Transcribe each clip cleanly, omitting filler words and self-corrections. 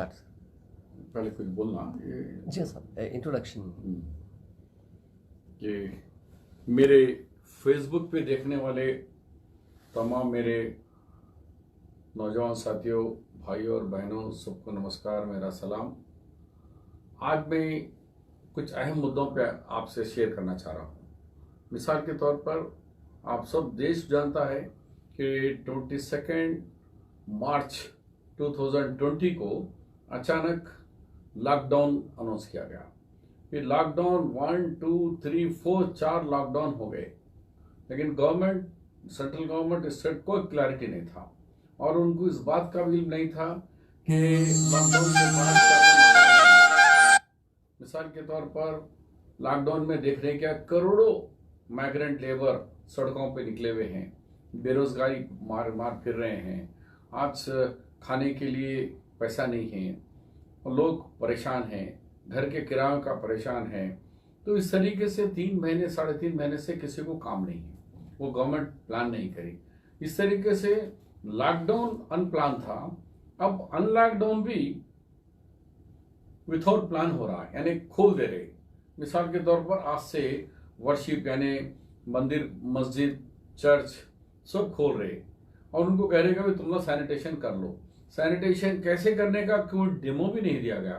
Start. पहले कुछ बोलना ये जी सर, इंट्रोडक्शन। कि मेरे फेसबुक पे देखने वाले तमाम मेरे नौजवान साथियों, भाइयों और बहनों, सबको नमस्कार, मेरा सलाम। आज मैं कुछ अहम मुद्दों पे आपसे शेयर करना चाह रहा हूँ। मिसाल के तौर पर आप सब देश जानता है कि 22 मार्च 2020 को अचानक लॉकडाउन अनाउंस किया गया। फिर लॉकडाउन 1, 2, 3, 4 4 लॉकडाउन हो गए, लेकिन गवर्नमेंट, सेंट्रल गवर्नमेंट, स्टेट कोई क्लैरिटी नहीं था और उनको इस बात का भी इल्म नहीं था कि लॉकडाउन के बाद क्या होगा। मिसाल के तौर पर लॉकडाउन में देख रहे हैं क्या, करोड़ों माइग्रेंट लेबर सड़कों पे निकले हुए हैं, बेरोजगारी मार फिर रहे हैं। आज खाने के लिए पैसा नहीं है, लोग परेशान हैं, घर के किरायों का परेशान है। तो इस तरीके से 3 महीने 3.5 महीने से किसी को काम नहीं है, वो गवर्नमेंट प्लान नहीं करी। इस तरीके से लॉकडाउन अनप्लान था, अब अनलॉकडाउन भी विथआउट प्लान हो रहा है, यानी खोल दे रहे। मिसाल के तौर पर आज से वर्शिप यानी मंदिर, मस्जिद, चर्च सब खोल रहे और उनको कह रहे कि तुम लोग सैनिटेशन कर लो। सैनिटेशन कैसे करने का कोई डेमो भी नहीं दिया गया,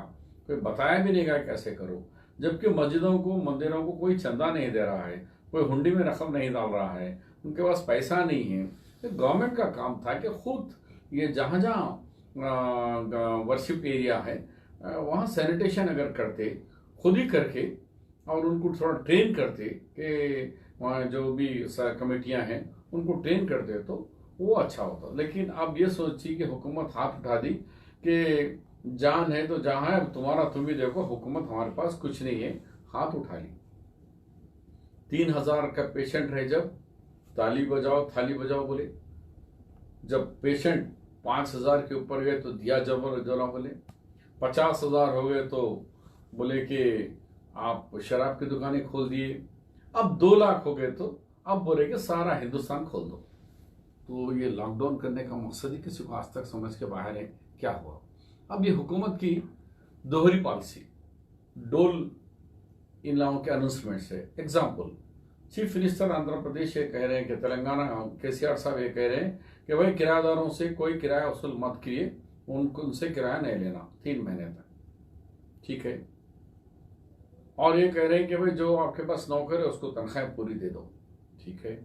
कोई बताया भी नहीं गया कैसे करो, जबकि मस्जिदों को, मंदिरों को कोई चंदा नहीं दे रहा है, कोई हुंडी में रकम नहीं डाल रहा है, उनके पास पैसा नहीं है। तो गवर्नमेंट का काम था कि खुद ये जहाँ जहाँ वर्शिप एरिया है वहाँ सैनिटेशन अगर करते, खुद ही करके, और उनको थोड़ा ट्रेन करते कि वहाँ जो भी कमेटियाँ हैं उनको ट्रेन करते तो वो अच्छा होता। लेकिन अब ये सोचिए कि हुकूमत हाथ उठा दी कि जान है तो जहाँ है, अब तुम्हारा तुम ही देखो, हुकूमत हमारे पास कुछ नहीं है, हाथ उठा ली। 3000 का पेशेंट रहे, जब ताली बजाओ थाली बजाओ बोले, जब पेशेंट 5000 के ऊपर गए तो दिया जला बोले, 50,000 हो गए तो बोले कि आप शराब की दुकानें खोल दिए, अब 2 लाख हो गए तो अब बोले कि सारा हिंदुस्तान खोल दो। तो ये लॉकडाउन करने का मकसद ही किसी को आज तक समझ के बाहर है। क्या हुआ, अब ये हुकूमत की दोहरी पॉलिसी, डोल इन लोगों के अनाउंसमेंट से। Example, chief minister Andhra Pradesh ये कह रहे हैं कि तेलंगाना केसीआर साहब ये कह रहे हैं कि भाई किराएदारों से कोई किराया वसूल मत किए, उनसे किराया नहीं लेना 3 महीने तक, ठीक है। और ये कह रहे हैं कि भाई जो आपके पास नौकर है उसको तनख्वाहें पूरी दे दो, ठीक है।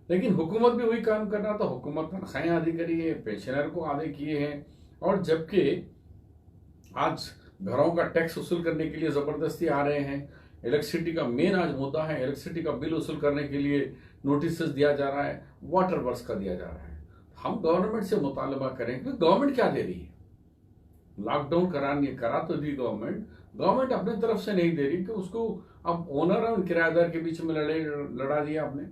लेकिन हुकूमत भी वही काम करना था, हुकूमत तनख्वाहें आधी करी है, पेंशनर को आधे किए हैं, और जबकि आज घरों का टैक्स वसूल करने के लिए जबरदस्ती आ रहे हैं। इलेक्ट्रिसिटी का मेन आज मुद्दा है, इलेक्ट्रिसिटी का बिल वसूल करने के लिए नोटिस दिया जा रहा है, वाटर वर्क्स का दिया जा रहा है। हम गवर्नमेंट से मुतालबा करें कि गवर्नमेंट क्या दे रही है। लॉकडाउन करा तो दी गवर्नमेंट अपने तरफ से नहीं दे रही कि उसको अब ओनर और किराएदार के बीच में लड़ा दिया आपने,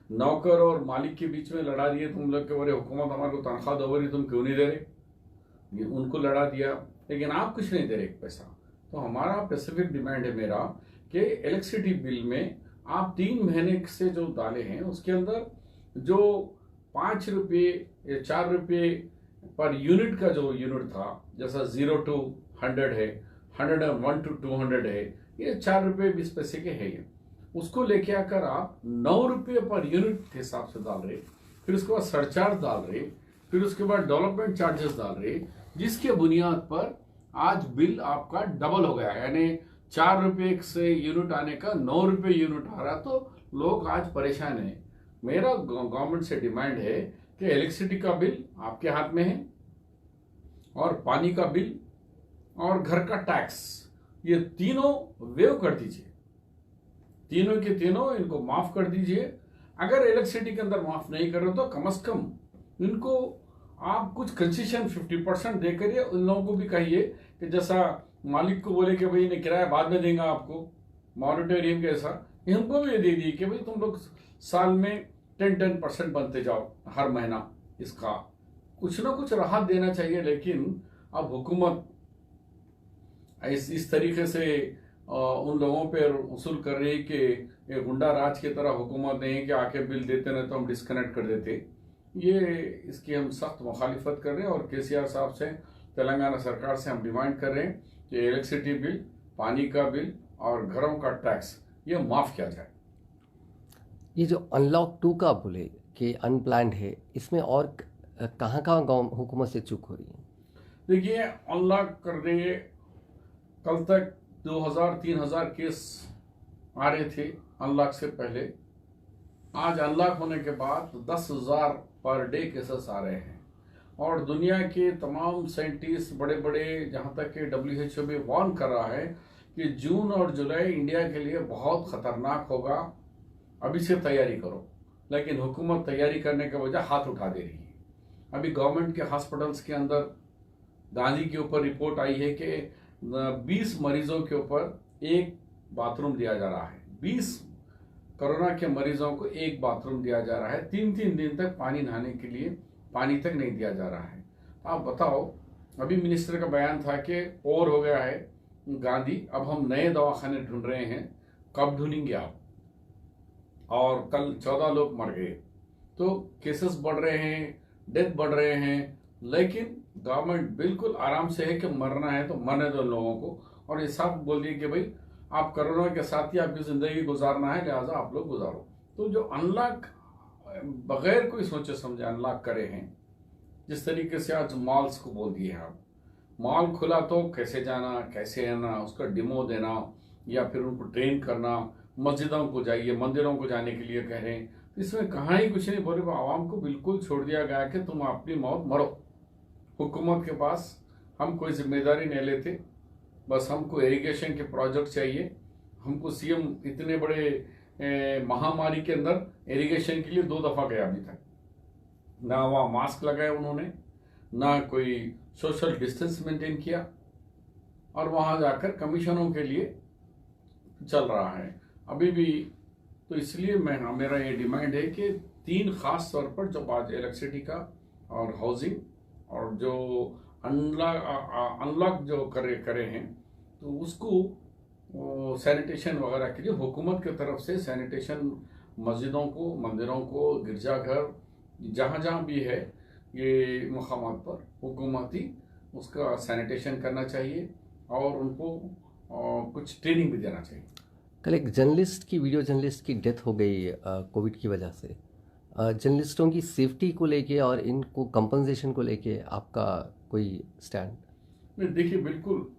नौकर और मालिक के बीच में लड़ा दिए तुम लोग के, बोले हुकूमत हमारे को तनख्वाह दो रही, तुम क्यों नहीं दे रहे, ये उनको लड़ा दिया। लेकिन आप कुछ नहीं दे रहे एक पैसा। तो हमारा स्पेसिफिक डिमांड है मेरा कि इलेक्ट्रिसिटी बिल में आप 3 महीने से जो डाले हैं उसके अंदर जो 5 रुपये या 4 रुपये पर यूनिट का जो यूनिट था, जैसा 0 to 100 है, 101 to 200 है, ये 4 रुपये 20 पैसे के है, ये उसको लेके आकर आप 9 रुपये पर यूनिट के हिसाब से डाल रहे, फिर उसके बाद सरचार्ज डाल रहे, फिर उसके बाद डेवलपमेंट चार्जेस डाल रहे, जिसके बुनियाद पर आज बिल आपका डबल हो गया। यानी 4 रुपये से यूनिट आने का 9 रुपये यूनिट आ रहा, तो लोग आज परेशान हैं। मेरा गवर्नमेंट से डिमांड है कि इलेक्ट्रिसिटी का बिल आपके हाथ में है, और पानी का बिल और घर का टैक्स, ये तीनों वेव कर दीजिए, तीनों के तीनों इनको माफ कर दीजिए। अगर इलेक्ट्रिसिटी के अंदर माफ नहीं कर रहे तो कम से कम इनको आप कुछ कंसेशन 50% देकर ये उन लोगों को भी कहिए कि जैसा मालिक को बोले कि भाई इन्हें किराया बाद में देंगे आपको, मॉनिटोरियम के ऐसा, इनको भी ये दे दिए कि भाई तुम लोग साल में 10% बनते जाओ हर महीना, इसका कुछ ना कुछ राहत देना चाहिए। लेकिन अब हुकूमत इस तरीके से उन लोगों पर वसूल कर रही है कि ये गुंडा राज की तरह हुकूमत नहीं है कि आके बिल देते नहीं तो हम डिस्कनेक्ट कर देते। ये इसकी हम सख्त मुखालिफत कर रहे हैं और केसीआर साहब से तेलंगाना सरकार से हम डिमांड कर रहे हैं कि इलेक्ट्रिसिटी बिल, पानी का बिल और घरों का टैक्स ये माफ़ किया जाए। ये जो अनलॉक 2 का बोले कि अनप्लान्ड है, इसमें और कहाँ कहाँ गाँव हुकूमत से चूक हो रही है? देखिए, अनलॉक कर देंगे, कल तक 2000-3000 केस आ रहे थे अनलॉक से पहले। आज अनलॉक होने के बाद 10,000 पर डे केसेस आ रहे हैं और दुनिया के तमाम साइंटिस्ट बड़े बड़े, जहाँ तक कि WHO भी वार्न कर रहा है कि जून और जुलाई इंडिया के लिए बहुत खतरनाक होगा, अभी से तैयारी करो। लेकिन हुकूमत तैयारी करने के बजाय हाथ उठा दे रही है। अभी गवर्नमेंट के हॉस्पिटल्स के अंदर गांधी के ऊपर रिपोर्ट आई है कि 20 मरीजों के ऊपर एक बाथरूम दिया जा रहा है। 20 कोरोना के मरीजों को एक बाथरूम दिया जा रहा है। 3-3 दिन तक पानी नहाने के लिए पानी तक नहीं दिया जा रहा है। आप बताओ, अभी मिनिस्टर का बयान था कि और हो गया है गांधी, अब हम नए दवाखाने ढूंढ रहे हैं, कब ढूंढेंगे आप? और कल 14 लोग मर गए। तो केसेस बढ़ रहे हैं, डेथ बढ़ रहे हैं, लेकिन गवर्नमेंट बिल्कुल आराम से है कि मरना है तो मरने दो लोगों को, और ये साफ बोल दिए कि भाई आप कोरोना के साथ ही आपकी जिंदगी गुजारना है, लिहाजा आप लोग गुजारो। तो जो अनलॉक बगैर कोई सोचे समझे अनलॉक करे हैं, जिस तरीके से आज मॉल्स को बोल दिए हैं, आप मॉल खुला तो कैसे जाना, कैसे आना, उसका डेमो देना या फिर उनको ट्रेन करना, मस्जिदों को जाइए, मंदिरों को जाने के लिए कह रहे हैं। तो इसमें कहाँ ही कुछ नहीं बोले, आवाम को बिल्कुल छोड़ दिया गया कि तुम अपनी मौत मरो। हुकूमत के पास हम कोई जिम्मेदारी नहीं लेते, बस हमको इरिगेशन के प्रोजेक्ट चाहिए। हमको सीएम इतने बड़े महामारी के अंदर इरिगेशन के लिए 2 दफ़ा गया अभी तक, ना वहाँ मास्क लगाए उन्होंने, ना कोई सोशल डिस्टेंस मेंटेन किया, और वहाँ जाकर कमीशनों के लिए चल रहा है अभी भी। तो इसलिए मेरा ये डिमांड है कि 3 खास तौर पर जब आज इलेक्ट्रिसिटी का और हाउसिंग और जो अनलॉक जो करे हैं, तो उसको सैनिटेशन वगैरह के लिए हुकूमत की तरफ से सैनिटेशन, मस्जिदों को, मंदिरों को, गिरजाघर, जहाँ जहाँ भी है ये मकामात पर हुकूमती उसका सैनिटेशन करना चाहिए और उनको कुछ ट्रेनिंग भी देना चाहिए। कल एक जर्नलिस्ट की, वीडियो जर्नलिस्ट की डेथ हो गई कोविड की वजह से। जर्नलिस्टों की सेफ्टी को लेके और इनको कंपनसेशन को लेके आपका कोई स्टैंड? नहीं, देखिए, बिल्कुल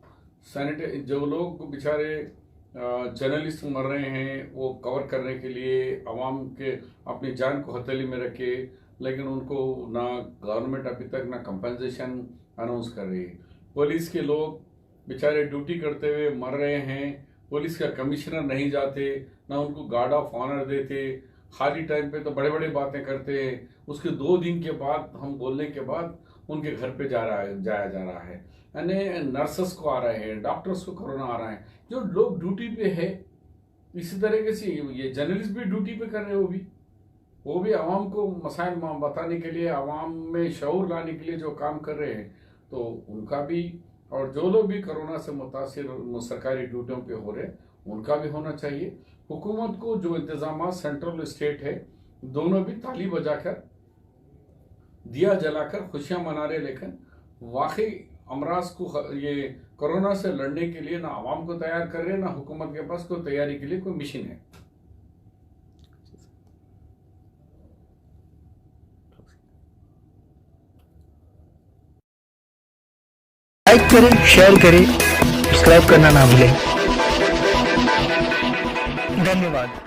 जो लोग बेचारे जर्नलिस्ट मर रहे हैं, वो कवर करने के लिए आवाम के अपनी जान को हथेली में रखे, लेकिन उनको ना गवर्नमेंट अभी तक ना कंपनसेशन अनाउंस कर रही है। पुलिस के लोग बेचारे ड्यूटी करते हुए मर रहे हैं, पुलिस का कमिश्नर नहीं जाते, ना उनको गार्ड ऑफ ऑनर देते, खाली टाइम पे तो बड़े बड़े बातें करते हैं, उसके 2 दिन के बाद हम बोलने के बाद उनके घर पे जाया जा रहा है। यानी नर्सेस को आ रहे हैं, डॉक्टर्स को कोरोना आ रहा है, जो लोग ड्यूटी पे है। इसी तरीके से ये जर्नलिस्ट भी ड्यूटी पे कर रहे हैं, वो भी आवाम को मसाइल बताने के लिए, आवाम में शऊर लाने के लिए जो काम कर रहे हैं, तो उनका भी, और जो लोग भी कोरोना से मुतासिर सरकारी ड्यूटियों पे हो रहे उनका भी होना चाहिए। हुकूमत को जो इंतजाम सेंट्रल स्टेट है, दोनों भी ताली बजाकर, दिया जलाकर खुशियां मना रहे, लेकिन वाकई अमराज को, ये कोरोना से लड़ने के लिए ना आवाम को तैयार कर रहे, ना हुकूमत के पास कोई तैयारी के लिए कोई मिशन है। लाइक करें, शेयर करें, सब्सक्राइब करना ना भूलें। धन्यवाद।